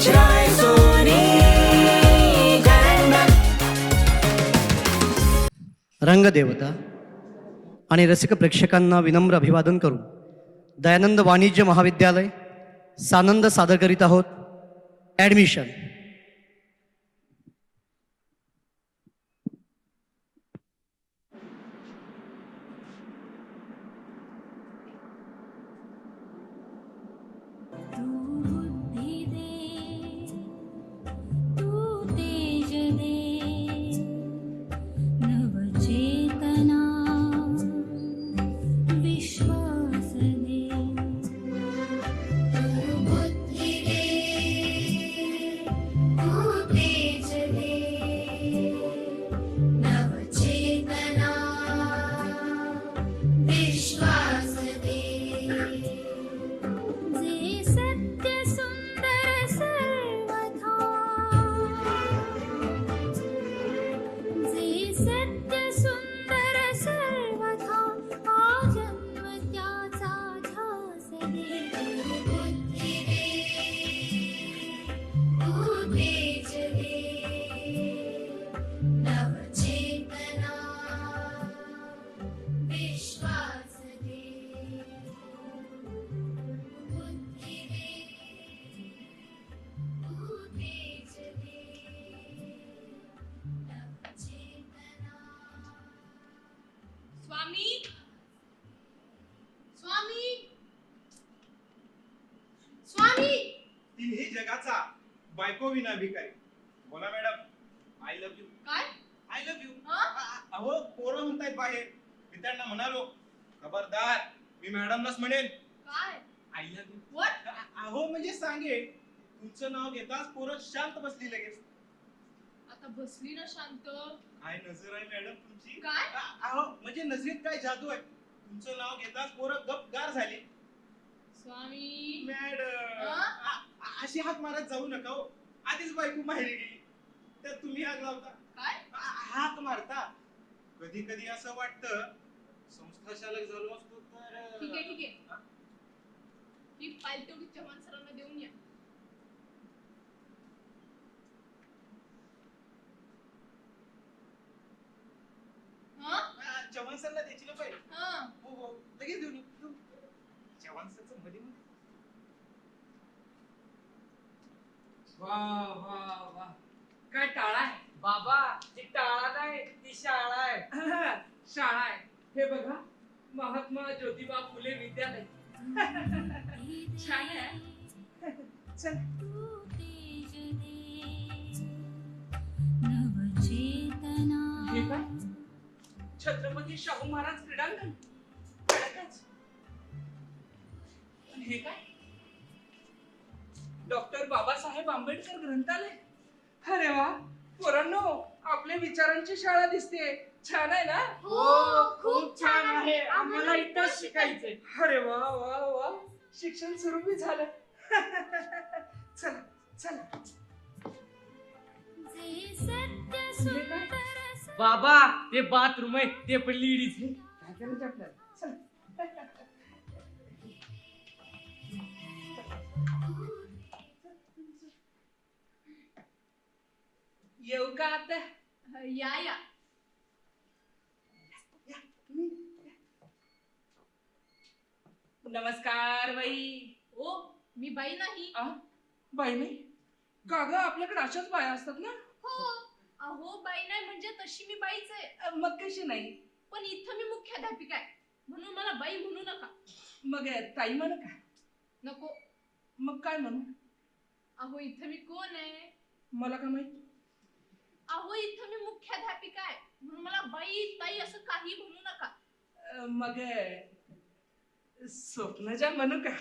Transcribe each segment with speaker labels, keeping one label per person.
Speaker 1: वज्राय Sony Jagannath.
Speaker 2: रंगदेवता आणि रसिक प्रेक्षकांना विनम्र अभिवादन करून दयानंद वाणिज्य महाविद्यालय सानंद सादर करीत आहोत ॲडमिशन.
Speaker 3: तू बुद्धी दे, तू तेज दे, नवचेतना विश्वास दे. तू बुद्धी दे, तू तेज दे, नवचेतना विश्वास दे. जे सत्य सुंदर सर्वथा, जे सत्य सुंदर सर्वथा, हा जन्म त्याचा ध्यास दे. बुद्धी दे, तू तेज दे, नवचेतना विश्वास दे. बुद्धी दे, तू तेज दे, नवचेतना.
Speaker 4: स्वामी, स्वामी, स्वामी.
Speaker 5: तिन्ही जगाचा बायको विना भिकारी. बोला मॅडम, आय लव्ह यू.
Speaker 4: काय?
Speaker 5: I love you.
Speaker 4: हा?
Speaker 5: अहो पोरं म्हणतायत बाहेर, मी त्यांना म्हणालो खबरदार, मी मॅडमलाच म्हणेन
Speaker 4: काय?
Speaker 5: I love you.
Speaker 4: What?
Speaker 5: अहो म्हणजे सांगे, तुमचं नाव घेताच पोरं शांत बसली लगेच.
Speaker 4: आता बसली ना शांत.
Speaker 5: काय नजर आहे मॅडम तुमची.
Speaker 4: काय?
Speaker 5: अहो म्हणजे नजरेत काय जादू आहे. तुमचं नाव घेताच पोरं गपगार झाली.
Speaker 4: स्वामी.
Speaker 5: मॅडम
Speaker 4: हा?
Speaker 5: अशी हाक मारत जाऊ नका हो. आधीच बायको माहेरी गेली, तर तुम्ही हाक लावता.
Speaker 4: काय?
Speaker 5: हाक मारता. कधी कधी असं वाटतं संस्था चालक झालो असतो तर.
Speaker 4: ठीक आहे, ठीक आहे. ही फाईल तेवढी चव्हाण सरांना देऊन या. हा?
Speaker 5: चव्हाण सरला द्यायची ना पाहिजे.
Speaker 4: हा.
Speaker 5: हो हो लगेच देऊन येऊ. चव्हाण सरचं मध्ये मध्ये.
Speaker 6: वा वा वा, काय टाळा आहे बाबा. ती टाळा नाही, ती शाळा आहे. शाळा आहे. हे बघा, महात्मा ज्योतिबा फुले विद्यालय. छान आहे. चल.
Speaker 3: तू तेज दे, नवचेतना.
Speaker 6: हे काय? छत्रपती शाहू महाराज क्रीडांगण. खडकच. आणि हे काय? डॉक्टर बाबासाहेब आंबेडकर ग्रंथालय. अरे वा, पोरांनो, आपल्या विचारांची शाळा दिसते. छान आहे ना?
Speaker 4: हो,
Speaker 6: खूप छान आहे. आम्हाला इथंच शिकायचंय. अरे वा वा वा, शिक्षण सुरू बी झालं. चला चला.
Speaker 3: जे सत्य सुंदर
Speaker 7: बाबा, ते बाथरूम आहे, ते पण लेडीज आहे.
Speaker 6: काय करायचं आपल्याला? चला. येऊ का आता?
Speaker 4: या या.
Speaker 6: नमस्कार बाई.
Speaker 4: ओ, मी बाई नाही.
Speaker 6: बाई नाही का ग? आपल्याकडे अशाच बाया असतात ना.
Speaker 4: हो. अहो, बाई नाही म्हणजे तशी मी बाईच आहे.
Speaker 6: मग कशी नाही?
Speaker 4: पण इथं मी मुख्याध्यापिका आहे, म्हणून मला बाई म्हणू नका.
Speaker 6: मग ताई म्हणू का?
Speaker 4: नको.
Speaker 6: मग काय म्हणू?
Speaker 4: अहो, इथं मी कोण आहे?
Speaker 6: मला का माहित?
Speaker 4: अहो, इथं मी मुख्याध्यापिका आहे, म्हणून मला बाई ताई असं काही म्हणू नका.
Speaker 6: मग स्वप्नजा म्हणू का?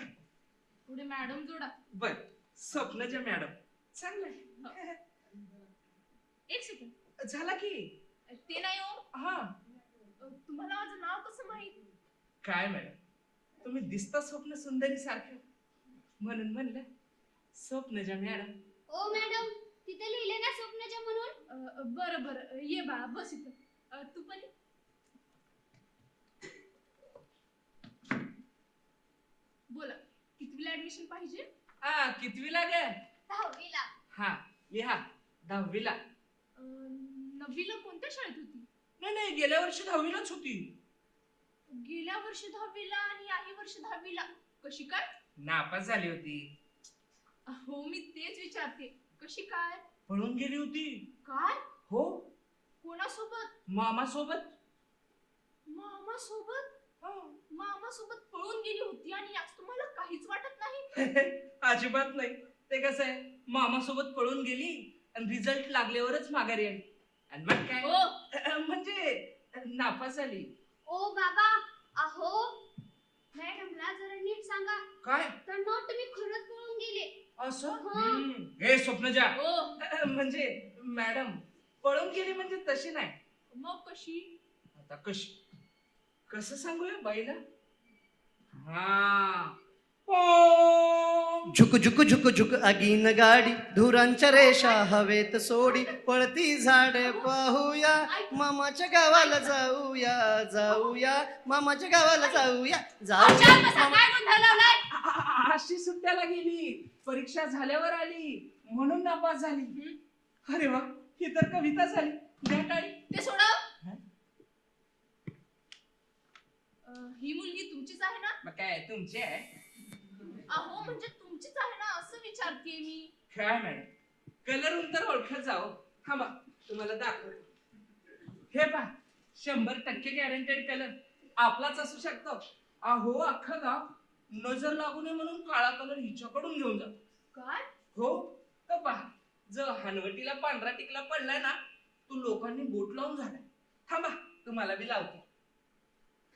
Speaker 4: पुढे मॅडम जोडा.
Speaker 6: बर, स्वप्नजा मॅडम. चांगलंय.
Speaker 4: एक सेकंड.
Speaker 6: झाला की.
Speaker 4: ते नाही हो.
Speaker 6: हा.
Speaker 4: तुम्हाला माझं नाव कसं माहित?
Speaker 6: काय मॅडम, तुम्ही दिसता स्वप्न सुंदरी सारखं, म्हणून म्हणलं स्वप्नजा मॅडम.
Speaker 3: ओ मॅडम, तिथे लिहिले ना स्वप्नजा म्हणून.
Speaker 4: बरं बरं, ये बाळा, बस इथं. तू पण ये. बोला, कितवीला ऍडमिशन पाहिजे?
Speaker 6: कितवीला ग?
Speaker 3: 10वीला.
Speaker 6: हा लिहा 10वीला.
Speaker 4: नववीला कोणत्या शाळेत होती?
Speaker 6: नाही गेल्या वर्षी 10वीलाच होती.
Speaker 4: गेल्या वर्षी 10वीला आणि याही वर्षी 10वीला कशी काय?
Speaker 6: नापास झाली होती.
Speaker 4: हो मी तेच विचारते, कशी काय?
Speaker 6: पळून गेली होती.
Speaker 4: काय?
Speaker 6: हो,
Speaker 4: कोणासोबत?
Speaker 6: मामा सोबत.
Speaker 4: मामा सोबत?
Speaker 6: हो.
Speaker 4: मामा सोबत पळून गेली होती आणि याच तुम्हाला काहीच वाटत नाही?
Speaker 6: अजिबात नाही. ते कसं आहे, मामा सोबत पळून गेली आणि रिझल्ट लागल्यावरच माघारी आली. आणि मग काय म्हणजे नापास झाली.
Speaker 3: ओ बाबा, अहो मॅडमला जरा नीट सांगा.
Speaker 6: काय
Speaker 3: तर ना तुम्ही खरंच पळून गेले.
Speaker 6: असं?
Speaker 3: हं.
Speaker 6: हे स्वप्नजा.
Speaker 4: ओ
Speaker 6: म्हणजे मॅडम पळून गेली म्हणजे तशी नाही.
Speaker 4: मग कशी?
Speaker 6: आता कसं सांगूया बाईला? हा
Speaker 2: झुक झुक झुक झुक आगीन गाडी, धुरांच्या रेषा हवेत सोडी, पळती झाडे पाहूया, मामाच्या गावाला जाऊया मामाच्या गावाला जाऊया.
Speaker 4: काय गोंधळ लावलाय?
Speaker 6: अशी सुट्ट्याला गेली, परीक्षा झाल्यावर आली म्हणून नापास झाली. अरे वा, ही तर कविता झाली. द्या टाळी.
Speaker 4: ते सोडव. ही मुलगी तुमचीच आहे ना?
Speaker 6: मग काय तुमची आहे?
Speaker 4: अहो म्हणजे तुमचीच आहे ना असं विचारतेय मी.
Speaker 6: काय मॅडम, कलर तर ओळखत जाओ. थांबा तुम्हाला दाखवतो. हे पहा, 100% गॅरंटेड कलर आपलाच असू शकतो. अहो अख्खं गाव नजर लागू नये म्हणून काळा कलर हिच्याकडून घेऊन जा.
Speaker 4: काय?
Speaker 6: हो, तर पहा, जो हनवटीला पांढरा टिकला पडलाय ना, तो लोकांनी बोट लावून झालाय. थांबा तुम्हाला बी लावतो.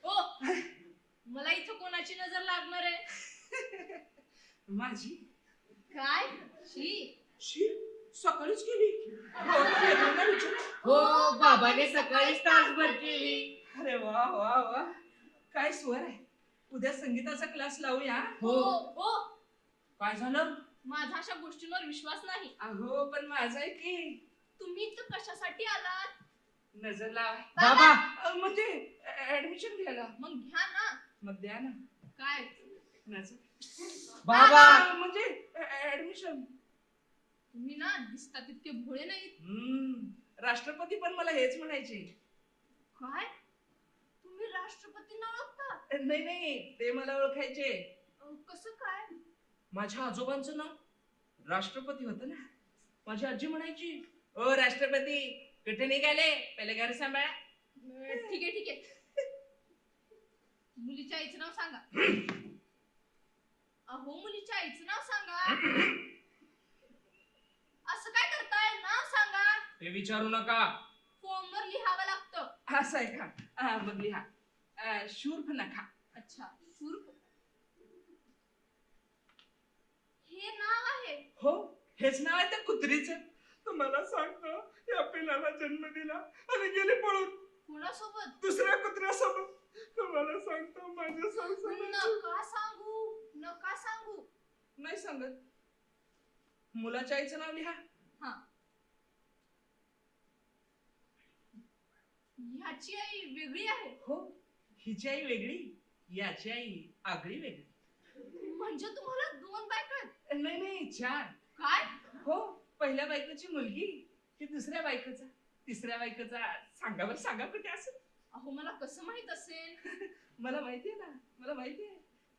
Speaker 4: ओ मला इथं कोणाची नजर लागणार आहे?
Speaker 6: माझी.
Speaker 4: काय? शी
Speaker 6: शी सकाळीच केली. पेट्रोलला विचारा.
Speaker 7: हो बाबाने सकाळीच तासभर केली.
Speaker 6: अरे वा वा वा, काय स्वर आहे. उद्या संगीताचा क्लास लावूया.
Speaker 7: हो
Speaker 4: ओ
Speaker 6: काय झालं?
Speaker 4: माझा अशा गोष्टींवर विश्वास नाही.
Speaker 6: अहो पण माझा आहे की.
Speaker 4: तुम्ही इथं कशासाठी आलात?
Speaker 6: नजर लावा.
Speaker 7: बाबा
Speaker 6: म्हणजे ऍडमिशन घ्यायला.
Speaker 4: मग घ्या ना.
Speaker 6: मग द्या ना
Speaker 4: काय?
Speaker 6: नजर.
Speaker 7: बाबा
Speaker 6: म्हणजे ऍडमिशन.
Speaker 4: तुम्ही ना दिसता तितके भोळे नाहीत.
Speaker 6: राष्ट्रपती पण मला हेच म्हणायचे.
Speaker 4: काय? तुम्ही राष्ट्रपतींना ओळखता?
Speaker 6: नाही ते मला ओळखायचे.
Speaker 4: कसं काय?
Speaker 6: माझ्या आजोबांचं नाव राष्ट्रपती होतं ना. माझी आजी म्हणायची, ओ राष्ट्रपती कुठे निघाले, पहिले घर सांभाळा.
Speaker 4: ठीक आहे. मुलीच्या आईचं नाव सांगा. अहो मुलीच्या आईचं नाव सांगा. असं काय करताय? नाव सांगा.
Speaker 6: ते विचारू नका.
Speaker 4: फॉर्मवर लिहावं लागतं.
Speaker 6: असं आहे का? मग लिहा. शूर्पणखा.
Speaker 4: अच्छा, शूर्प. हे नाव आहे?
Speaker 6: हो, हेच नाव आहे त्या कुत्रीचं. तुम्हाला सांगतो, या पिलाला जन्म दिला आणि गेली पळून
Speaker 4: कोणासोबत?
Speaker 6: दुसऱ्या कुत्र्यासोबत. तुम्हाला सांगतो, माझ्या
Speaker 4: नका सांगू.
Speaker 6: नाही सांगत. मुलाच्या आईचं नाव लिहा.
Speaker 4: हा. ह्याची आई वेगळी आहे.
Speaker 6: हो, हिची आई वेगळी, याची आई आगळी वेगळी.
Speaker 4: म्हणजे तुम्हाला 2 बायका आहेत?
Speaker 6: नाही 4.
Speaker 4: काय?
Speaker 6: हो, पहिल्या बायकोची मुलगी, की दुसऱ्या बायकोचा, तिसऱ्या बायकोचा. सांगा कुठे असेल.
Speaker 4: अहो मला कसं माहित असेल?
Speaker 6: मला माहितीये ना, मला माहितीये.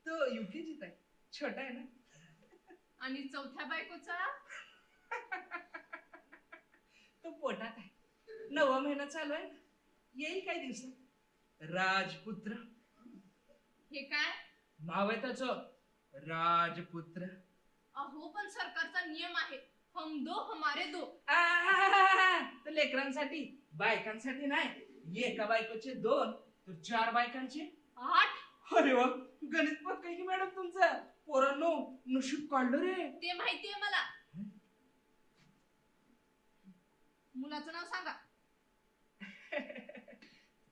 Speaker 6: तो युकेजीत आहे, छोटा आहे ना.
Speaker 4: आणि चौथ्या बायकोचा?
Speaker 6: तो पोटात आहे, 9वा महिना चालू आहे. येईल काही दिवसात. राजपुत्र.
Speaker 4: हे काय?
Speaker 6: नाव आहे त्याचं, राजपुत्र.
Speaker 4: अहो पण सरकारचा नियम आहे, हम दो हमारे दो.
Speaker 6: तर लेकरांसाठी, बायकांसाठी नाही. एका बायकोचे 2 तर 4 बायकांचे
Speaker 4: 8.
Speaker 6: अरे वा, गणित पक्का की मॅडम तुमचं. पोरांनो, नशीब काढलं रे.
Speaker 4: ते माहितीये मला. मुलाचं नाव सांगा.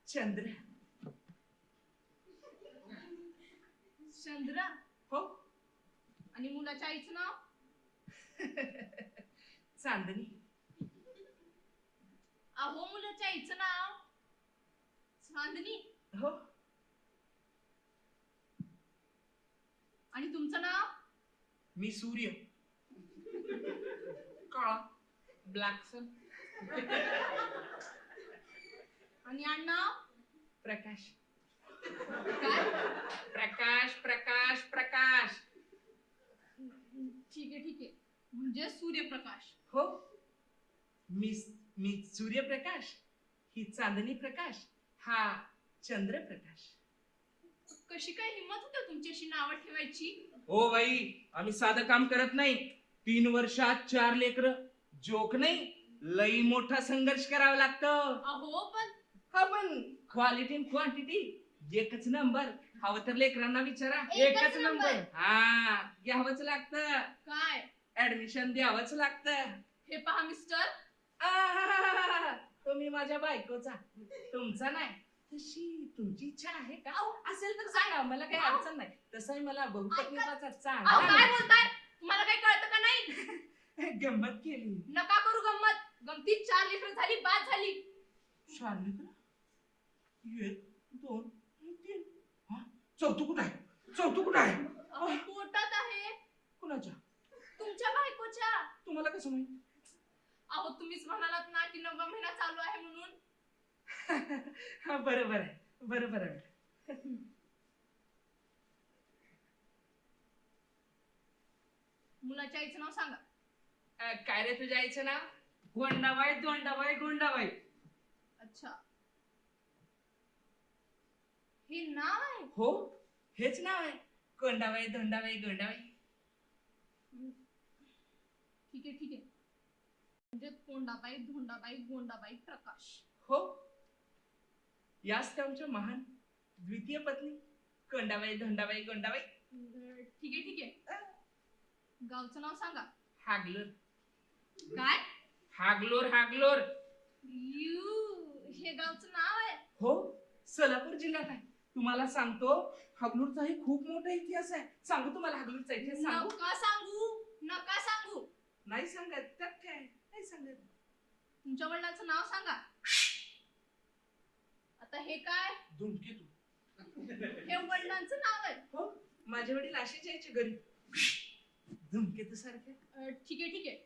Speaker 6: चंद्र.
Speaker 4: चंद्रा.
Speaker 6: हो.
Speaker 4: आणि मुलाच्या आईचं नाव?
Speaker 6: चांदणी.
Speaker 4: अहो मुलाच्या आईचं नाव चांदणी.
Speaker 6: हो.
Speaker 4: आणि तुमचं नाव?
Speaker 6: मी सूर्य. ब्लॅक सन.
Speaker 4: आणि आडनाव
Speaker 6: प्रकाश.
Speaker 4: काय?
Speaker 6: प्रकाश प्रकाश प्रकाश.
Speaker 4: ठीक आहे ठीक आहे, म्हणजे सूर्यप्रकाश.
Speaker 6: हो, मी मी सूर्यप्रकाश, ही चांदणी प्रकाश, हा चंद्रप्रकाश.
Speaker 4: कशी काय हिंमत होते तुमची अशी नावं ठेवायची?
Speaker 6: ओ बाई, आम्ही साधं काम करत नाही. 3 वर्षात 4 लेकर, जोक नाही, लई मोठा संघर्ष करावा लागतं.
Speaker 4: अहो पण
Speaker 6: हा पण क्वालिटी आणि क्वांटिटी एकच नंबर. हवं तर लेकरांना विचारा.
Speaker 4: एकच नंबर.
Speaker 6: हा, घ्यावंच लागतं.
Speaker 4: काय?
Speaker 6: ऍडमिशन द्यावंच लागतं.
Speaker 4: हे पहा मिस्टर,
Speaker 6: आहाहाहा, तुम्ही माझ्या बायकोचा, तुमचा नाही. तशी तुमची इच्छा आहे का? असेल तर सांगा, मला काही अडचण नाही. तसंही मला बहुपत्नीचा
Speaker 4: अहो
Speaker 6: चांगला
Speaker 4: काय बोलताय? तुम्हाला काही कळतं का नाही?
Speaker 6: गंमत केली.
Speaker 4: नका करू गंमत. गमतीत 4 लेकरं झाली, बाद झाली.
Speaker 6: शालिका, 1 2 3, हा, चौथं कुठं आहे? चौथं कुठं आहे?
Speaker 4: अहो, पोटात आहे.
Speaker 6: कुणाच्या?
Speaker 4: तुमच्या बायकोच्या.
Speaker 6: तुम्हाला कसं माहित?
Speaker 4: अहो तुम्हीच म्हणालात ना की 9वा महिना चालू आहे म्हणून.
Speaker 6: हा, बरोबर आहे, बरोबर आहे.
Speaker 4: मुलाच्या आईचं नाव सांगा.
Speaker 6: काय रे तुझ्या आईचं नाव?
Speaker 7: गोंडाबाई दोंडाबाई गोंडाबाई.
Speaker 4: अच्छा, हे नाव आहे?
Speaker 6: हो, हेच नाव आहे. कोंडाबाई धोंडाबाई गोंडाबाई.
Speaker 4: ठीक आहे ठीक आहे, म्हणजे कोंडाबाई धोंडाबाई गोंडाबाई प्रकाश.
Speaker 6: हो, याच आमच्या महान द्वितीय पत्नी कोंडाबाई धोंडाबाई गोंडाबाई.
Speaker 4: ठीक आहे ठीक आहे, गावचं नाव सांगा.
Speaker 6: हागलोर.
Speaker 4: काय?
Speaker 6: हागलोर हागलोर.
Speaker 4: हे गावचं नाव आहे?
Speaker 6: हो, सोलापूर जिल्ह्यात आहे. तुम्हाला सांगतो, हागलूरचाही खूप मोठा इतिहास आहे. सांगू तुम्हाला हागलूरचा इतिहास? सांगू?
Speaker 4: नका सांगू, नका सांगू.
Speaker 6: नाही सांगत, त्यात काय नाही सांगत.
Speaker 4: तुमच्या वडिलांचं नाव सांगा. आता हे काय?
Speaker 6: धूमकेतू.
Speaker 4: हे वडिलांचं नाव आहे?
Speaker 6: हो, माझे वडील असेच यायचे घरी, धूमकेतू सारखे.
Speaker 4: ठीक आहे ठीक आहे,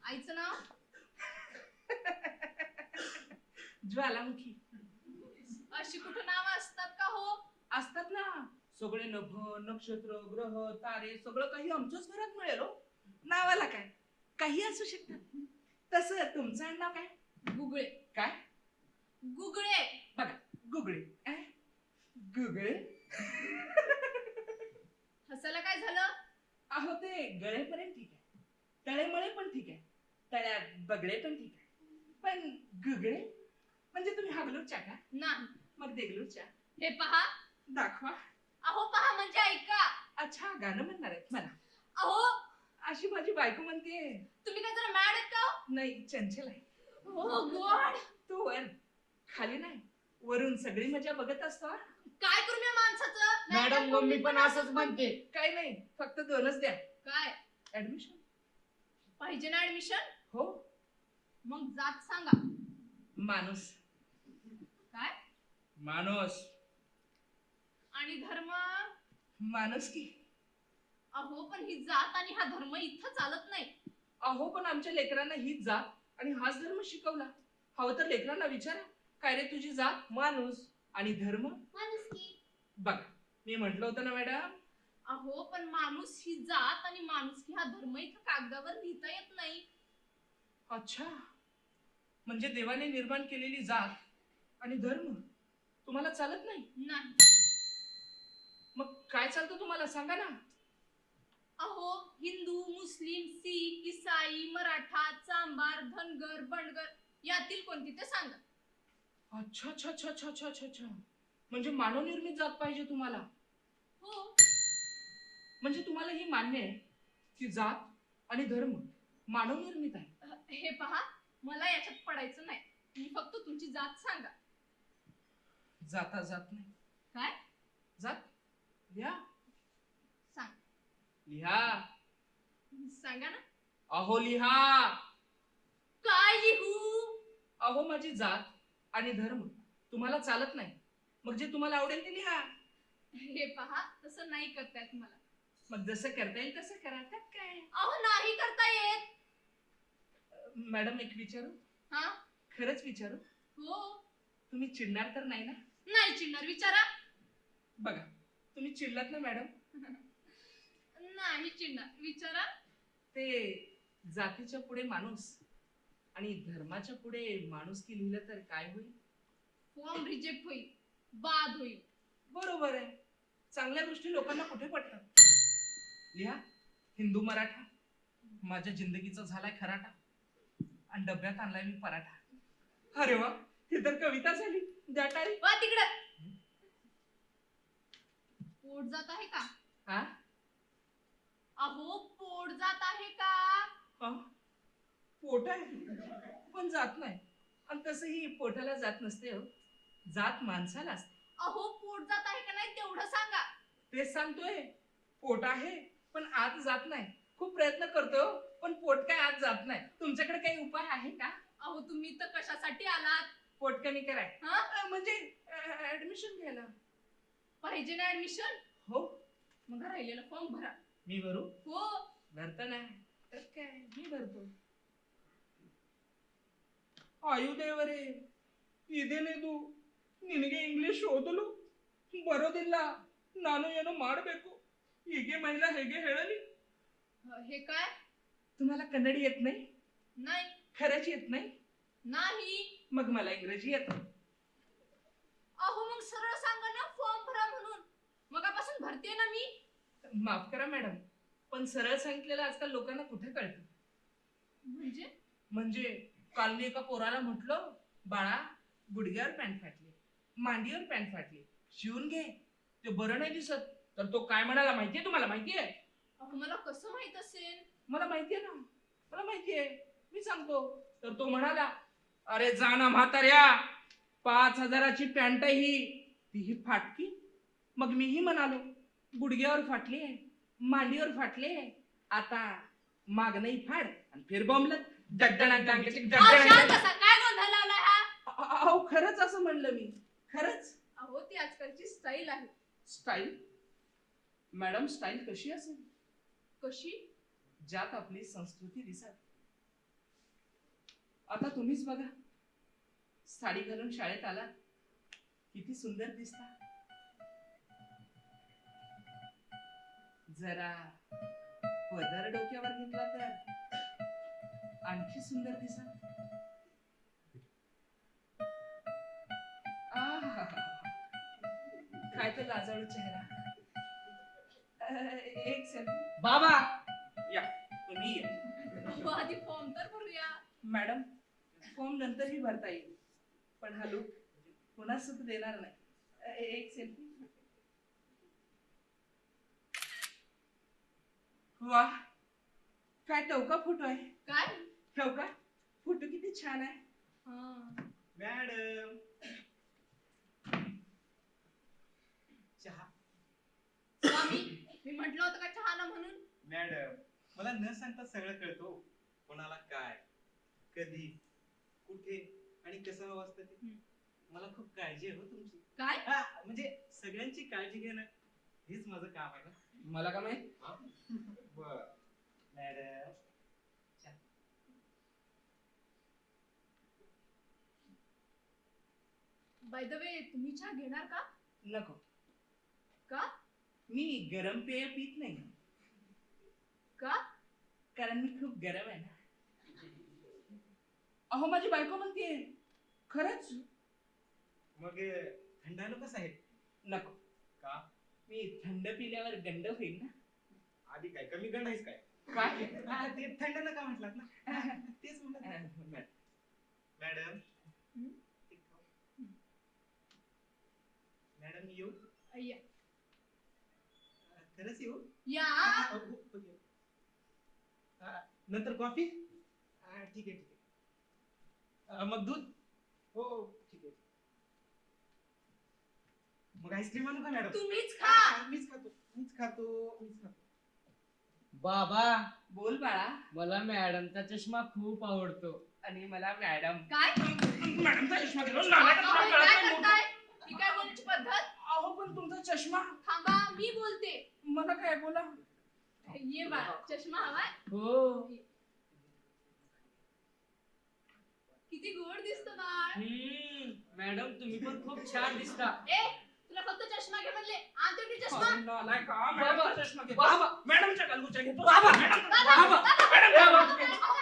Speaker 4: आईचं नाव?
Speaker 6: ज्वालामुखी.
Speaker 4: अशी कुठं नाव असतात का हो?
Speaker 6: असतात ना, सगळे नभ नक्षत्र ग्रह तारे सगळं काही आमच्याच घरात मिळेल हो. नावाला काय, काही असू शकतात. तसं तुमचं नाव काय?
Speaker 4: गुगळे.
Speaker 6: काय?
Speaker 4: गुगळे.
Speaker 6: बघा, गुगळे. गुगळे.
Speaker 4: हसायला काय झालं?
Speaker 6: अहो, ते गळेपर्यंत ठीक आहे, तळेमळे पण ठीक आहे, तळ्यात बगळे पण ठीक आहे, पण गुगळे म्हणजे तुम्ही हागलूरच्या का?
Speaker 4: नाही.
Speaker 6: मग देगलूरच्या.
Speaker 4: हे पहा.
Speaker 6: दाखवा.
Speaker 4: अहो पहा म्हणजे ऐका.
Speaker 6: अच्छा, गाणं म्हणणार आहेत म्हणा.
Speaker 4: अहो
Speaker 6: अशी माझी बायको म्हणते.
Speaker 4: तुम्ही काय जरा मॅड आहेत का हो?
Speaker 6: नाही, चंचल आहे.
Speaker 4: हो गॉड.
Speaker 6: तू वर, खाली नाही, वरून सगळी मजा बघत असतो.
Speaker 4: काय करू मी माणसाचं?
Speaker 7: मॅडम मम्मी पण असंच म्हणते.
Speaker 6: काही नाही, फक्त 2च द्या.
Speaker 4: काय
Speaker 6: ऍडमिशन.
Speaker 4: पाहिजे ना ऍडमिशन?
Speaker 6: हो.
Speaker 4: मग जात सांगा.
Speaker 6: माणूस.
Speaker 4: काय?
Speaker 6: माणूस.
Speaker 4: आणि धर्म?
Speaker 6: माणूस की.
Speaker 4: अहो पण ही जात आणि हा धर्म इथं चालत नाही.
Speaker 6: अहो पण आमच्या लेकरांना हीच जात आणि हाच धर्म शिकवला. हवं तर लेकरांना विचारा, काय रे तुझी जात? माणूस. आणि धर्म?
Speaker 3: माणुसकी.
Speaker 6: बघा, मी म्हंटल होतं ना मॅडम.
Speaker 4: अहो पण माणूस ही जात आणि माणुसकी हा धर्म इथं कागदावर लिहिता येत नाही.
Speaker 6: अच्छा, म्हणजे देवाने निर्माण केलेली जात आणि धर्म तुम्हाला चालत नाही?
Speaker 4: नाही.
Speaker 6: मग काय चालतं तुम्हाला सांगा ना.
Speaker 4: अहो हिंदू मुस्लिम सिख ईसाई मराठा चांबार धनगर बंडगर यातील कोणती ते सांगा.
Speaker 6: अच्छा अच्छा अच्छा अच्छा अच्छा अच्छा अच्छा, म्हणजे मानवनिर्मित जात पाहिजे तुम्हाला.
Speaker 4: हो.
Speaker 6: म्हणजे तुम्हाला ही मान्य आहे की जात आणि धर्म मानवनिर्मित आहे?
Speaker 4: हे पहा, मला याच्यात पडायचं नाही. मी फक्त तुमची जात सांगा.
Speaker 6: जाता जात नाही.
Speaker 4: काय?
Speaker 6: जात लिहा.
Speaker 4: सांग.
Speaker 6: लिहा.
Speaker 4: सांगा ना.
Speaker 6: अहो लिहा.
Speaker 4: काय लिहू?
Speaker 6: अहो माझी जात आणि धर्म तुम्हाला चालत नाही, मग जे तुम्हाला आवडेल ते लिहा.
Speaker 4: हे पहा, तसं नाही करता येत मला.
Speaker 6: मग जसं करता येईल तसं करा, त्यात काय.
Speaker 4: अहो नाही करता येत.
Speaker 6: मॅडम एक विचारू?
Speaker 4: हा
Speaker 6: खरंच विचारू?
Speaker 4: हो
Speaker 6: तुम्ही चिडणार तर नाही ना?
Speaker 4: नाही चिडणार विचारा.
Speaker 6: बघा तुम्ही चिडलात ना मॅडम?
Speaker 4: नाही चिडणार विचारा.
Speaker 6: ते जातीच्या पुढे माणूस आणि धर्माच्या पुढे माणुसकी लिहिलं तर काय होईल?
Speaker 4: फॉर्म रिजेक्ट होईल, बाद होईल.
Speaker 6: बरोबर आहे. चांगल्या गोष्टी लोकांना कुठे पटतात? लिहा हिंदू मराठा, माझ्या जिंदगीचा झालाय खराटा आणि डब्यात आणलाय मी पराठा. अरे वा, ही तर कविता झाली. द्या तारीख.
Speaker 4: वा तिकडं. पोट जात आहे का?
Speaker 6: हा?
Speaker 4: अहो पोट जात आहे का?
Speaker 6: हा? पोट आहे पण जात नाही. आणि तसंही पोटाला जात नसते हो, जात माणसाला असते.
Speaker 4: अहो पोट जात आहे का नाही तेवढं सांगा.
Speaker 6: तेच सांगतोय, पोट आहे पण आत जात नाही. खूप प्रयत्न करतो पण पोट काय आत जात नाही. तुमच्याकडे काही उपाय आहे का?
Speaker 4: अहो तुम्ही तर कशासाठी आलात?
Speaker 6: पोट कमी कराय.
Speaker 4: हा?
Speaker 6: म्हणजे ऍडमिशन घ्यायला.
Speaker 4: पाहिजे ना ऍडमिशन?
Speaker 6: हो.
Speaker 4: मग राहिलेला फॉर्म भरा.
Speaker 6: मी भरू?
Speaker 4: हो
Speaker 6: भरता नाही तर काय, मी भरतो. ಆಯುದೇವರೇ ಇದೇನಿದು, ನಿನಗೆ ಇಂಗ್ಲಿಷ್ ಓದಲು ಬರೋದಿಲ್ಲ, ನಾನು ಏನೋ ಮಾಡಬೇಕು. ಹೀಗೆ ಮಹಿಳಾ ಹೇಗೆ ಹೇಳಲಿ?
Speaker 4: हे काय?
Speaker 6: तुम्हाला कन्नडी येत नाही?
Speaker 4: नाही.
Speaker 6: खरंच येत नाही?
Speaker 4: नाही.
Speaker 6: मग मला इंग्रजी येतं.
Speaker 4: अहो मग सरळ सांगा ना फॉर्म भरा म्हणून. मगापासून भरते ना मी.
Speaker 6: माफ करा मॅडम, पण सरळ सांगितलेलं आजकाल लोकांना कुठे कळतं? म्हणजे काल मी एका पोराला म्हटलं, बाळा गुडघ्यावर पॅन्ट फाटली, मांडीवर पॅन्ट फाटली, शिवून घे, ते बरं नाही दिसत. तर तो काय म्हणाला माहितीये तुम्हाला? माहितीये?
Speaker 4: अहो मला कसं माहित असेल?
Speaker 6: मला माहितीये ना, मला माहितीये, मी सांगतो. तर तो म्हणाला, अरे जा ना म्हाताऱ्या, 5,000ची पॅन्ट ही, तीही फाटकी. मग मीही म्हणालो, गुडघ्यावर फाटली, मांडीवर फाटले, आता माग नाही फाड. आणि फिर बॉम्बलं
Speaker 4: शांत बसा, काय गोंधळ लावलाय हा?
Speaker 6: अहो खरंच असं म्हणलं मी, खरंच.
Speaker 4: अहो ती आजकालची स्टाईल आहे.
Speaker 6: स्टाईल? मॅडम स्टाईल कशी असेल?
Speaker 4: कशी?
Speaker 6: ज्यात आपली संस्कृती दिसत. आता तुम्हीच बघा, साडी घालून शाळेत आला, किती सुंदर दिसता. जरा पदर डोक्यावर घेतला तर आणखी सुंदर दिसा. काय तो लाजाळू चेहरा. एक सेकंड.
Speaker 7: बाबा
Speaker 6: या तुम्ही या.
Speaker 4: अहो आधी फॉर्म तर भरूया.
Speaker 6: मॅडम फॉर्म नंतरही भरता येईल, पण हा लुक पुन्हा सुख देणार नाही. एक सेल्फी. वा, काय टवका फोटो आहे.
Speaker 4: काय?
Speaker 6: टवका फोटो किती छान आहे.
Speaker 4: हा.
Speaker 5: मॅडम चहा.
Speaker 4: स्वामी मी म्हटलं होतं का चहा ना म्हणून.
Speaker 5: मॅडम मला न सांगता सगळं कळतो, कोणाला काय, कधी, कुठे आणि कसं हवं असतं ते. मला खूप काळजी आहे हो तुमची.
Speaker 4: काय?
Speaker 5: हा, म्हणजे सगळ्यांची काळजी घेणं हेच माझं काम आहे ना.
Speaker 6: मला का माहित?
Speaker 5: बर मॅडम
Speaker 4: बाय द वे तुम्ही चहा घेणार का?
Speaker 6: नको.
Speaker 4: का?
Speaker 6: मी गरम पेय पीत नाही.
Speaker 4: का?
Speaker 6: कारण मी खूप गरम आहे ना. अहो माझी बायको म्हणतेय. खरंच?
Speaker 5: मग थंड आलो कसं आहे?
Speaker 6: नको.
Speaker 5: का?
Speaker 6: मी थंड पिल्यावर गंड होईल ना.
Speaker 5: आधी काय कमी गण आहेस काय?
Speaker 6: काय?
Speaker 5: हा, ते थंड नका म्हटलात ना. तेच म्हणलं. मॅडम मॅडम येऊ?
Speaker 4: या.
Speaker 5: खरंच येऊ?
Speaker 4: या.
Speaker 5: हो, हो, येऊ. नंतर कॉफी? ठीक आहे ठीक आहे. मग दूध? हो हो, ठीक आहे. मग आईस्क्रीम आणू का मॅडम?
Speaker 4: तुम्हीच खा.
Speaker 5: मीच खातो.
Speaker 7: बाबा
Speaker 6: बोल बाळा.
Speaker 7: मला मॅडमचा चष्मा खूप आवडतो.
Speaker 6: आणि मला मॅडम.
Speaker 4: काय?
Speaker 6: मॅडमचा चष्मा दिला.
Speaker 4: अहो, हे काय करताय? ही काय बोलण्याची पद्धत?
Speaker 6: अहो पण तुमचा चष्मा.
Speaker 4: थांबा मी बोलते.
Speaker 6: मला काय बोला.
Speaker 4: ये बाळा चष्मा हवाय?
Speaker 7: हो
Speaker 4: किती गोड दिसतो बाळ.
Speaker 6: मॅडम तुम्ही पण खूप छान दिसता.
Speaker 4: ए तुला फक्त चष्मा घे म्हणले. आण तेवढी चष्मा.
Speaker 6: नालायक का?
Speaker 5: बाबा.
Speaker 6: मॅडमचा चष्मा घेतो.
Speaker 5: बाबा.
Speaker 6: मॅडमच्या गालगोच्या घेतो.
Speaker 5: बाबा.
Speaker 6: मॅडम.
Speaker 5: बाबा.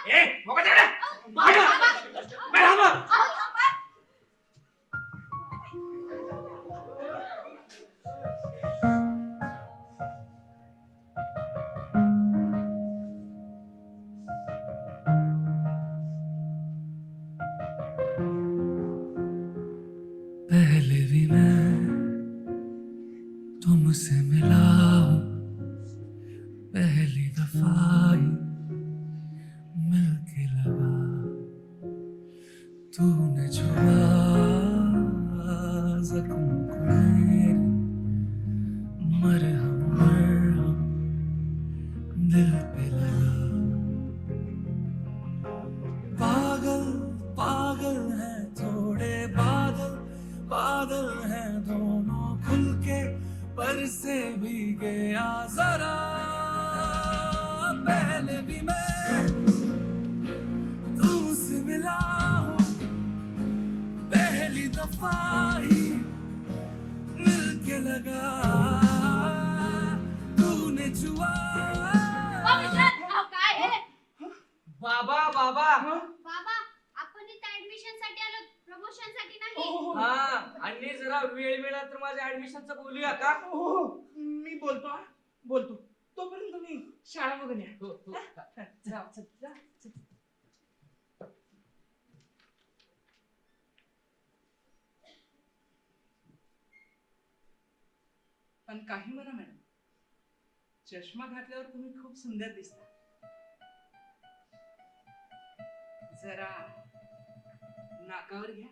Speaker 6: ए, बघा तिकडे.
Speaker 5: बाबा. बाबा.
Speaker 4: अहो, थांबा.
Speaker 1: पहले भी मैं तुमसे मिला हूँ, पहली दफा ही मिलके लगा, तूने छुआ जख्म को मेरे, मरहम दिल पे लगा। पागल पागल हैं थोड़े बादल, बादल हैं दोनों खुल के पर से भी गया जरा। पहले भी मैं तुमसे मिला हूँ, पहली दफा ही मिलके लगा, तूने छुआ।
Speaker 4: अहो, विशाल, अहो, काय हे?
Speaker 6: बाबा बाबा.
Speaker 3: बाबा आपण इथे ऍडमिशन साठी आलो, प्रमोशन साठी नाही.
Speaker 6: हा आणि जरा वेळ मिळाला तर माझ्या ऍडमिशनचं बोलूया का?
Speaker 5: हो मी बोलतो तोपर्यंत तुम्ही शाळा बघून या.
Speaker 6: हो हो.
Speaker 5: जा, जा. पण काही म्हणा मॅडम, चष्मा घातल्यावर तुम्ही खूप सुंदर दिसता. जरा नाकावर घ्या.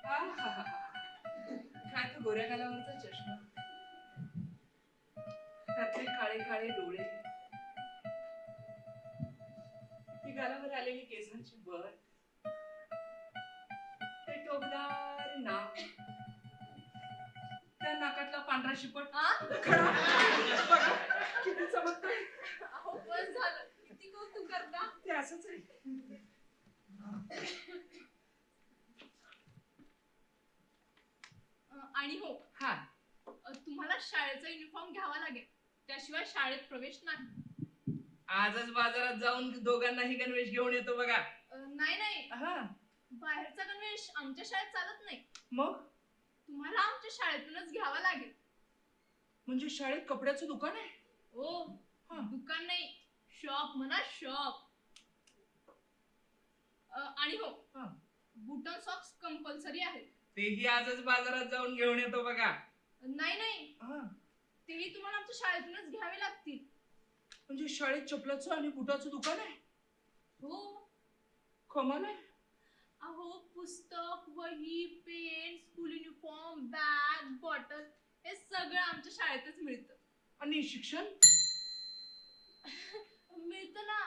Speaker 5: आहाहा. काय तो गोऱ्या गालावरचा चष्मा, त्यातले काळे काळे डोळे, ती गालावर आलेली केसांची बर, ते टोकदार नाक, त्या नाकातला पांढरा शिपट
Speaker 4: हा?
Speaker 5: खडा. बघा, किती चमकतोय.
Speaker 4: अहो बस झालं. किती कौतुक करता.
Speaker 5: ते असंच आहे.
Speaker 4: आणि हो
Speaker 5: हा
Speaker 4: तुम्हाला शाळेचा युनिफॉर्म घ्यावा लागेल, त्याशिवाय शाळेत प्रवेश नाही.
Speaker 5: आजच बाजारात जाऊन दोघांनाही गणवेश घेऊन येतो बघा.
Speaker 4: नाही नाही,
Speaker 5: हा
Speaker 4: बाहेरचा गणवेश आमच्या शाळेत चालत नाही.
Speaker 5: मग
Speaker 4: तुम्हाला आमच्या शाळेतूनच घ्यावा लागेल.
Speaker 5: म्हणजे शाळेत कपड्याचं दुकान आहे?
Speaker 4: ओ
Speaker 5: हा.
Speaker 4: दुकान नाही, शॉप म्हणा, शॉप. आणि हो
Speaker 5: हा.
Speaker 4: बुटन सॉक्स कंपल्सरी आहेत.
Speaker 5: तेही आजच बाजारात जाऊन घेऊन येतो बघा.
Speaker 4: नाही नाही,
Speaker 5: हा.
Speaker 4: तेही तुम्हाला आमच्या शाळेतूनच घ्यावे लागतील.
Speaker 5: म्हणजे शाळेत चपलाचं आणि बुटाचं दुकान आहे?
Speaker 4: हो.
Speaker 5: कमाल आहे.
Speaker 4: अहो पुस्तक, वही, pen, school uniform, bag, bottle हे सगळं आमच्या शाळेतच मिळतं.
Speaker 5: आणि शिक्षण?
Speaker 4: मिळतं ना,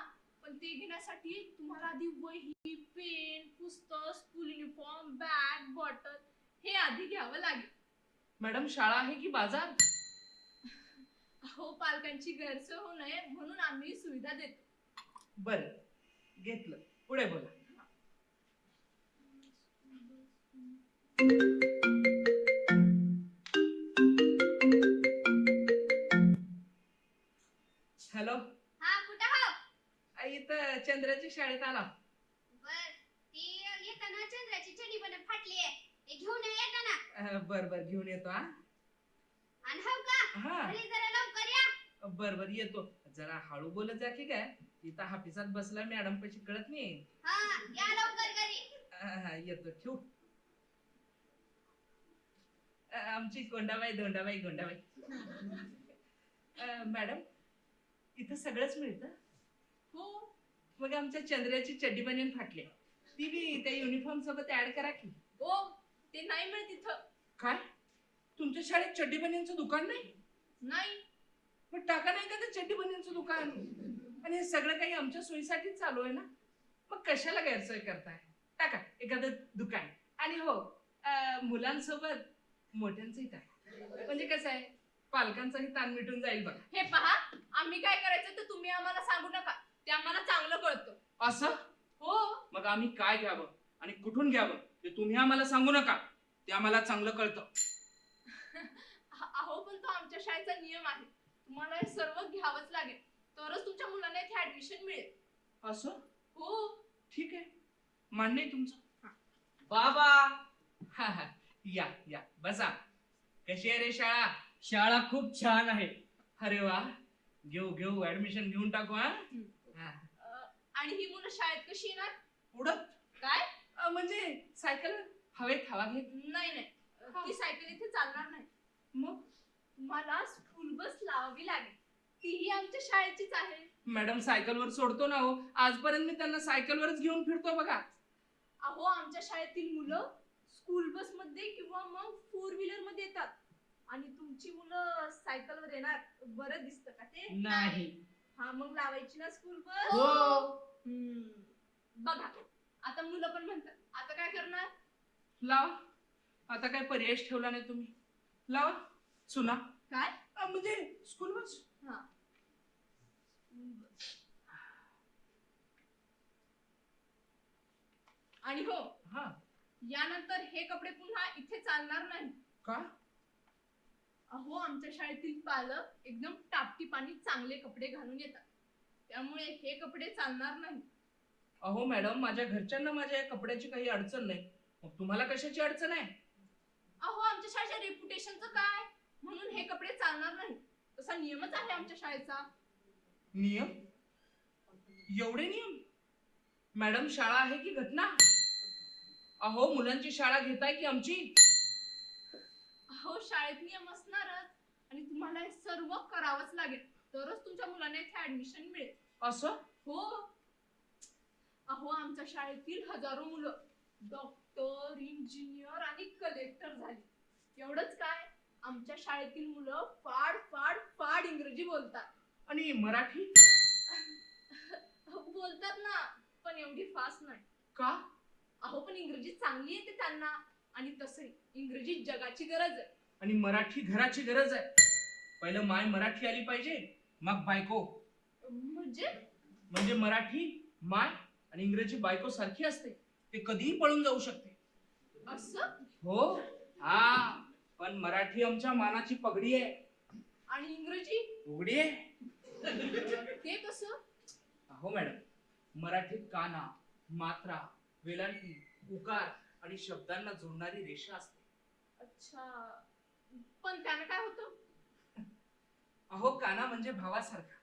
Speaker 4: पण ते घेण्यासाठी तुम्हाला आधी वही, पेन, पुस्तक, स्कूल युनिफॉर्म, बॅग, बॉटल हे आधी घ्यावं लागेल.
Speaker 5: मॅडम शाळा आहे की बाजार?
Speaker 4: अहो पालकांची गैरसोय होऊ नये म्हणून आम्ही सुविधा देतो.
Speaker 5: बर, घेतलं. पुढे बोला. हॅलो,
Speaker 3: हा कुठं हो?
Speaker 5: इथं चंद्राच्या शाळेत आला.
Speaker 3: बर, ती येताना चंद्राची चडी पण फाटली आहे, ते घेऊन येताना.
Speaker 5: बर बर, घेऊन येतो. हा
Speaker 3: आणि हो का,
Speaker 5: हा
Speaker 3: घरी जरा लवकर या.
Speaker 5: बर बर, येतो. जरा हळू बोलत जा की काय, इथं हापिसात बसला मॅडम पैसे कळत नाही.
Speaker 3: हा या लवकर घरी.
Speaker 5: हा, येतो. ठेवू. आमची कोंडाबाई दोंडाबाई गोंडाबाई. मॅडम इथं सगळंच मिळतं?
Speaker 4: हो.
Speaker 5: मग आमच्या चंद्राची चड्डी बनियन फाटली, ती बी त्या युनिफॉर्म सोबत ऍड करा की.
Speaker 4: ओ ते नाही मिळत इथं.
Speaker 5: काय, तुमच्या शाळेत चड्डी बनियनचं दुकान नाही?
Speaker 4: नाही.
Speaker 5: मग टाका नाही का ते चड्डी बनियनचं दुकान? आणि हे सगळं काही आमच्या सोयीसाठीच चालू आहे ना, मग कशाला गैरसोय करताय? टाका एखादं दुकान. आणि हो, मुलांसोबत मोठ्यांचंही टाका, म्हणजे कसं आहे, पालकांचाही ताण मिटून जाईल बघा.
Speaker 4: हे पहा, आम्ही काय करायचं ते तुम्ही आम्हाला सांगू नका, ते आम्हाला चांगलं कळतं.
Speaker 6: असं?
Speaker 4: हो.
Speaker 6: मग आम्ही काय घ्यावं आणि कुठून घ्यावं ते तुम्ही आम्हाला सांगू नका. ते आम्हाला चांगलं कळतं.
Speaker 4: अहो पण तो आमच्या शाळेचा नियम आहे. तुम्हाला हे सर्व घ्यावंच लागेल, तरच तुमच्या मुलाला इथे ऍडमिशन मिळेल.
Speaker 6: असं?
Speaker 4: हो.
Speaker 6: ठीक आहे, मान्य आहे तुमचं.
Speaker 7: बाबा,
Speaker 6: हा हा, या या बसा. कशी आहे रे शाळा?
Speaker 7: शाळा खूप छान आहे.
Speaker 6: अरे वा, घेऊ घेऊ ऍडमिशन घेऊन टाकू. हा
Speaker 4: आणि ही मुलं शाळेत कशी येणार?
Speaker 6: उडत
Speaker 4: काय?
Speaker 6: म्हणजे सायकल हवेत हवा घेत.
Speaker 4: नाही नाही, ती सायकल इथे चालणार नाही.
Speaker 6: मग
Speaker 4: मला स्कूल बस लावावी लागेल. तीही आमच्या शाळेचीच आहे.
Speaker 6: मॅडम सायकलवर सोडतो ना हो. आजपर्यंत मी त्यांना सायकलवरच घेऊन फिरतो बघा.
Speaker 4: अहो आमच्या शाळेतील मुलं स्कूल बस मध्ये किंवा मग फोर व्हीलर मध्ये येतात. आणि तुमची मुलं सायकलवर येणार, बरं दिसतं का ते?
Speaker 7: नाही.
Speaker 4: हा मग लावायची ना स्कूल बस.
Speaker 7: हो.
Speaker 4: बघा आता मुलं पण म्हणतात, आता काय करणार?
Speaker 6: लावा, आता काय पर्यायच ठेवला नाही तुम्ही. लावा सुना.
Speaker 4: काय?
Speaker 6: म्हणजे स्कूल बस.
Speaker 4: हा. आणि हो,
Speaker 6: हा
Speaker 4: यानंतर हे कपडे पुन्हा इथे चालणार नाही.
Speaker 6: का?
Speaker 4: अहो आमच्या शाळेतील पालक एकदम टापटीप आणि चांगले कपडे घालून येतात, त्यामुळे हे कपडे चालणार नाही.
Speaker 6: अहो मॅडम, माझ्या घरच्यांना माझ्या या कपड्याची काही अडचण नाही, मग तुम्हाला कशाची अडचण आहे?
Speaker 4: अहो आमच्या शाळेच्या रेप्युटेशनचं काय, म्हणून हे कपडे चालणार नाही. तसा नियमच आहे आमच्या शाळेचा.
Speaker 6: नियम? एवढे नियम? मॅडम, शाळा आहे की घटना? अहो मुलांची शाळा घेताय की आमची?
Speaker 4: अहो शाळेत नियम असणारच, आणि तुम्हाला हे सर्व करावंच लागेल, तरच तुमच्या मुलांना इथे ऍडमिशन मिळेल.
Speaker 6: असं?
Speaker 4: हो. अहो आमच्या शाळेतील हजारो मुलं डॉक्टर, इंजिनियर आणि कलेक्टर झाली. एवढंच काय, आमच्या शाळेतील मुलं फाड फाड फाड इंग्रजी बोलतात.
Speaker 6: आणि मराठी?
Speaker 4: बोलतात ना, पण एवढी फास्ट नाही.
Speaker 6: का?
Speaker 4: अहो पण इंग्रजी चांगली येते त्यांना, आणि तसंही इंग्रजी जगाची गरज आहे.
Speaker 6: आणि मराठी घराची गरज आहे. पहिलं माय मराठी आली पाहिजे, मग बायको. म्हणजे मराठी माय आणि इंग्रजी बायको सारखी असते, ते कधीही पळून जाऊ शकते.
Speaker 4: असं?
Speaker 6: हो. हा, पण मराठी आमच्या मानाची पगडी आहे.
Speaker 4: आणि इंग्रजी
Speaker 6: उघडी आहे.
Speaker 4: ते कसं?
Speaker 6: अहो मॅडम, मराठीत काना, मात्रा, वेलांटी, उकार आणि शब्दांना जोडणारी रेषा असते.
Speaker 4: अच्छा, पण त्यानं काय होतं?
Speaker 6: अहो काना म्हणजे भावासारखा,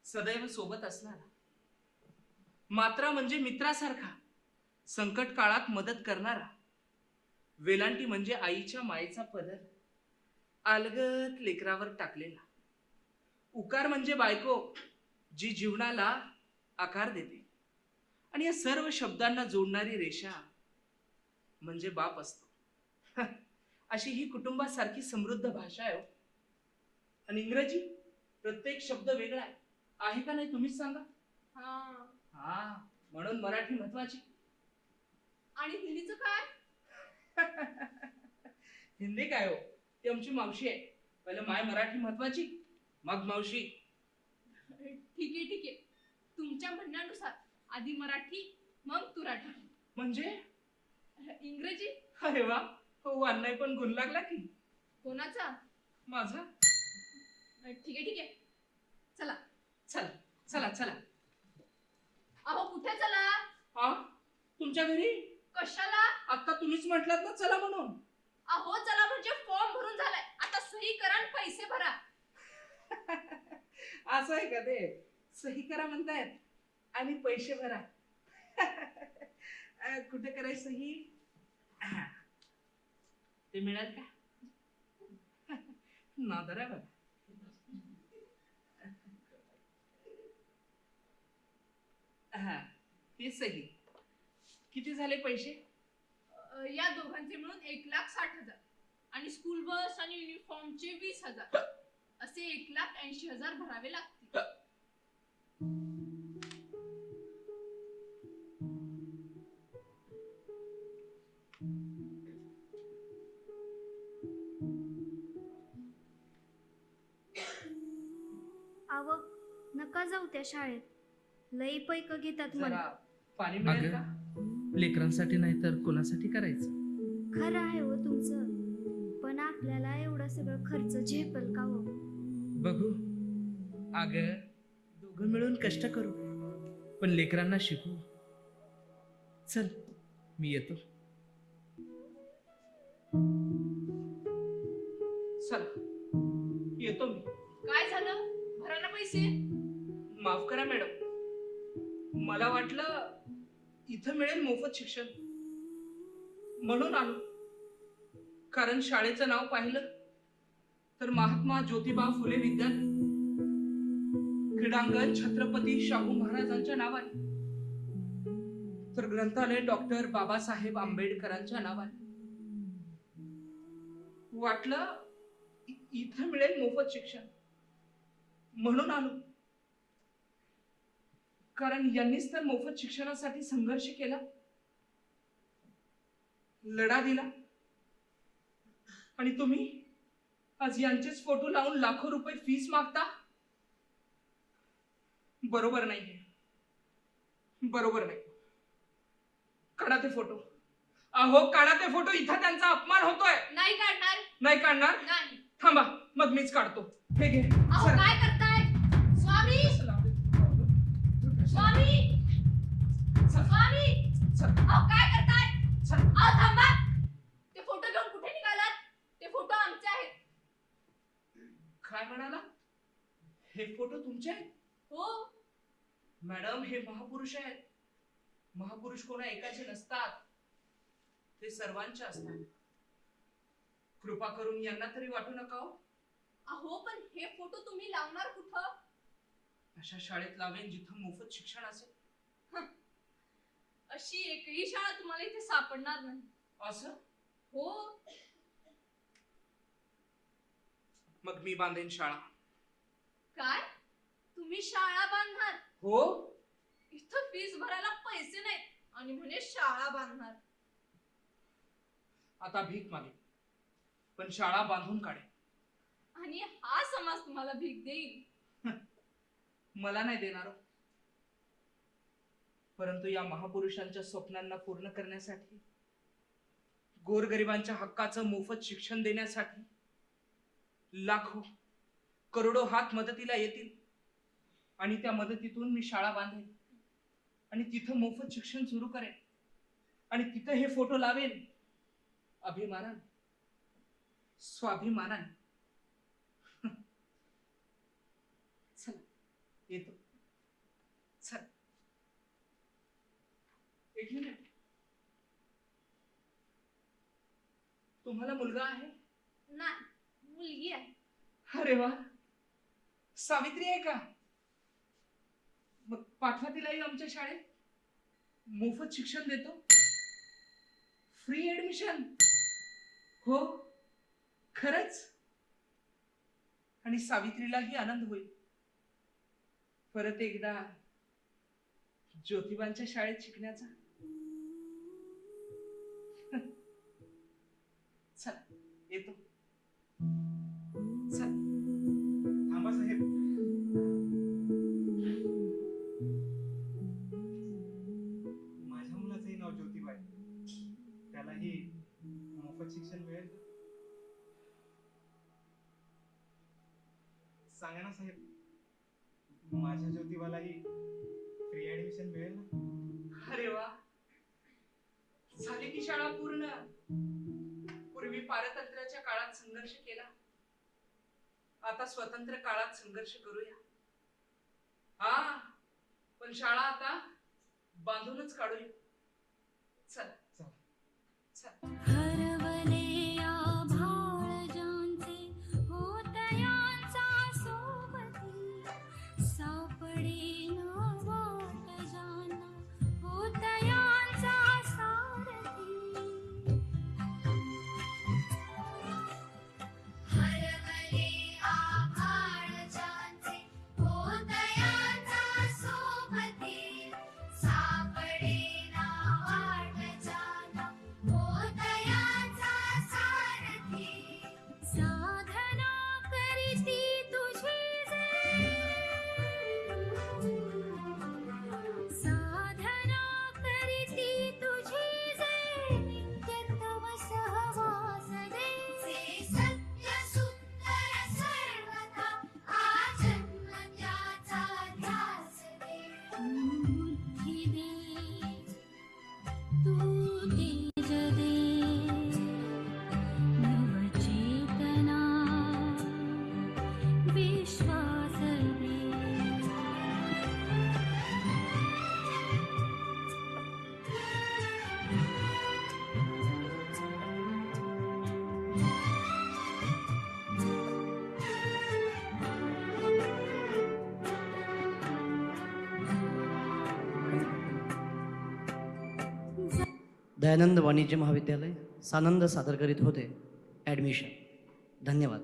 Speaker 6: सदैव सोबत असणारा. मात्रा म्हणजे मित्रासारखा, संकट काळात मदत करणारा. वेलांटी म्हणजे आईच्या मायेचा पदर, अलगत लेकरावर टाकलेला. उकार म्हणजे बायको, जी जीवनाला आकार देते. आणि या सर्व शब्दांना जोडणारी रेषा म्हणजे बाप असतो. अशी ही कुटुंबासारखी समृद्ध भाषा आहे. आणि इंग्रजी, प्रत्येक शब्द वेगळा आहे का नाही तुम्हीच सांगा. हा, म्हणून मराठी महत्वाची.
Speaker 4: आणि हिंदीचं काय?
Speaker 6: हिंदी काय हो, ती आमची मावशी आहे. पहिलं माय मराठी महत्वाची, मग मावशी.
Speaker 4: ठीक आहे ठीक आहे, तुमच्या म्हणण्यानुसार आधी मराठी मग तुराठी.
Speaker 6: म्हणजे
Speaker 4: इंग्रजी?
Speaker 6: अरे वा, हो, अन्याय पण गुण लागला की.
Speaker 4: कोणाचा?
Speaker 6: माझा.
Speaker 4: ठीक आहे ठीक आहे, चला.
Speaker 6: चला चला चला.
Speaker 4: अहो कुठे चला?
Speaker 6: हा, तुमच्या घरी.
Speaker 4: कशाला?
Speaker 6: आता तुम्हीच म्हटलात ना चला म्हणून.
Speaker 4: अहो चला म्हणजे फॉर्म भरून झालाय, आता सही करा आणि पैसे भरा.
Speaker 6: असं आहे का ते? सही करा म्हणतायत आणि पैसे भरा. कुठे करायचं सही? ते मिळेल का? नादर आहे बघा. हा, हे सही. किती झाले पैसे?
Speaker 4: या दोघांचे मिळून 1,60,000 आणि स्कूल बस आणि युनिफॉर्मचे 20,000, असे 1,80,000 भरावे लागतील.
Speaker 8: अव नका जाऊ त्या शाळेत.
Speaker 3: लई पैक घेतात मला.
Speaker 5: जरा पाणी मिळेल का?
Speaker 6: लेकरांसाठी नाही तर कोणासाठी करायचं?
Speaker 3: खरं आहे हो तुमचं, पण आपल्याला एवढं सगळं खर्च झेपल का हो?
Speaker 6: बघू. अग, दोघं मिळून कष्ट करू, पण लेकरांना शिकू. चल, मी येतो.
Speaker 5: चल येतो मी.
Speaker 4: काय झालं? भरा ना पैसे.
Speaker 5: माफ करा मॅडम, मला वाटलं इथं मिळेल मोफत शिक्षण म्हणून आलो. कारण शाळेचं नाव पाहिलं तर महात्मा ज्योतिबा फुले विद्यालय, क्रीडांगण छत्रपती शाहू महाराजांच्या नावाने, तर ग्रंथालय डॉक्टर बाबासाहेब आंबेडकरांच्या नावाने. वाटलं इथं मिळेल मोफत शिक्षण म्हणून आलो. कारण यांनीच तर मोफत शिक्षणासाठी संघर्ष केला, लढा दिला, आणि तुम्ही आज यांचेच फोटो लावून लाखो रुपये फीस मागता. बरोबर नाही, बरोबर नाही. काढा ते फोटो. अहो काढा ते फोटो, इथं त्यांचा अपमान होतोय.
Speaker 4: नाही काढणार.
Speaker 5: नाही काढणार?
Speaker 4: नाही.
Speaker 5: थांबा, मग मीच काढतो. हे घे.
Speaker 4: अहो
Speaker 5: सर.
Speaker 4: काय करताय? स्वामी, स्वामी,
Speaker 5: सर.
Speaker 4: स्वामी,
Speaker 5: सर.
Speaker 4: अहो काय करताय?
Speaker 5: सर.
Speaker 4: अहो थांबा. ते फोटो घेऊन कुठे निघालात? ते फोटो आमचे आहेत.
Speaker 5: काय म्हणाला? हे फोटो तुमचे आहेत?
Speaker 4: हो.
Speaker 5: मॅडम, हे महापुरुष आहेत. महापुरुष कोणा एकाचे नसतात, ते सर्वांचे असतात. कृपा करून यांना तरी वाटू नका हो.
Speaker 4: अहो पण हे फोटो तुम्ही लावणार कुठं?
Speaker 5: अशा शाळेत लावेन जिथं मोफत शिक्षण असेल.
Speaker 4: अशी एकही शाळा तुम्हाला इथे सापडणार नाही.
Speaker 5: असं?
Speaker 4: हो.
Speaker 5: मग मी बांधेन शाळा.
Speaker 4: काय? तुम्ही शाळा बांधणार?
Speaker 5: हो.
Speaker 4: इथं फीस भरायला पैसे नाहीत आणि म्हणे शाळा बांधणार.
Speaker 5: आता भीक मागे, पण शाळा बांधून काढे.
Speaker 4: आणि हा समाज तुम्हाला भीक देईल?
Speaker 5: मला नाही देणार हो. परंतु या महापुरुषांच्या स्वप्नांना पूर्ण करण्यासाठी, गोरगरिबांच्या हक्काचं मोफत शिक्षण देण्यासाठी लाखो करोडो हात मदतीला येतील, आणि त्या मदतीतून मी शाळा बांधेन आणि तिथं मोफत शिक्षण सुरू करेन, आणि तिथं हे फोटो लावेन अभिमानाने, स्वाभिमानाने. चला येतो. चल. एक मिनिट. तुम्हाला मुलगा आहे?
Speaker 4: नाही, मुलगी आहे.
Speaker 5: अरे वा, सावित्री आहे का? मग पाठवा तिलाही आमच्या शाळेत. मोफत शिक्षण देतो, फ्री ऍडमिशन. हो, खरंच. आणि सावित्रीलाही आनंद होईल. परत एकदा ज्योतिबांच्या शाळेत शिकण्याचा. चला येतो. चल.
Speaker 8: थांबा साहेब. माझ्या मुलाचंही नाव ज्योतिबा आहे. त्यालाही मोफत शिक्षण मिळेल? सांगा ना साहेब, माझ्या ज्योतिबालाही फ्री ऍडमिशन मिळेल ना?
Speaker 5: अरे वा, झाली की शाळा पूर्ण. पूर्वी पारतंत्र्याच्या काळात संघर्ष केला, आता स्वतंत्र काळात संघर्ष करूया. हा, पण शाळा आता बांधूनच काढूया. चल चल.
Speaker 3: हरवले आभाळ ज्यांचे होतयांचा सोबती, सापडे न वाट जाना होतयांचा सारथी. हरवले आभाळ ज्यांचे होतयांचा सोबती, सापडे न
Speaker 2: दयानंद वाणिज्य महाविद्यालय सानंद सादर करीत होते ॲडमिशन. धन्यवाद.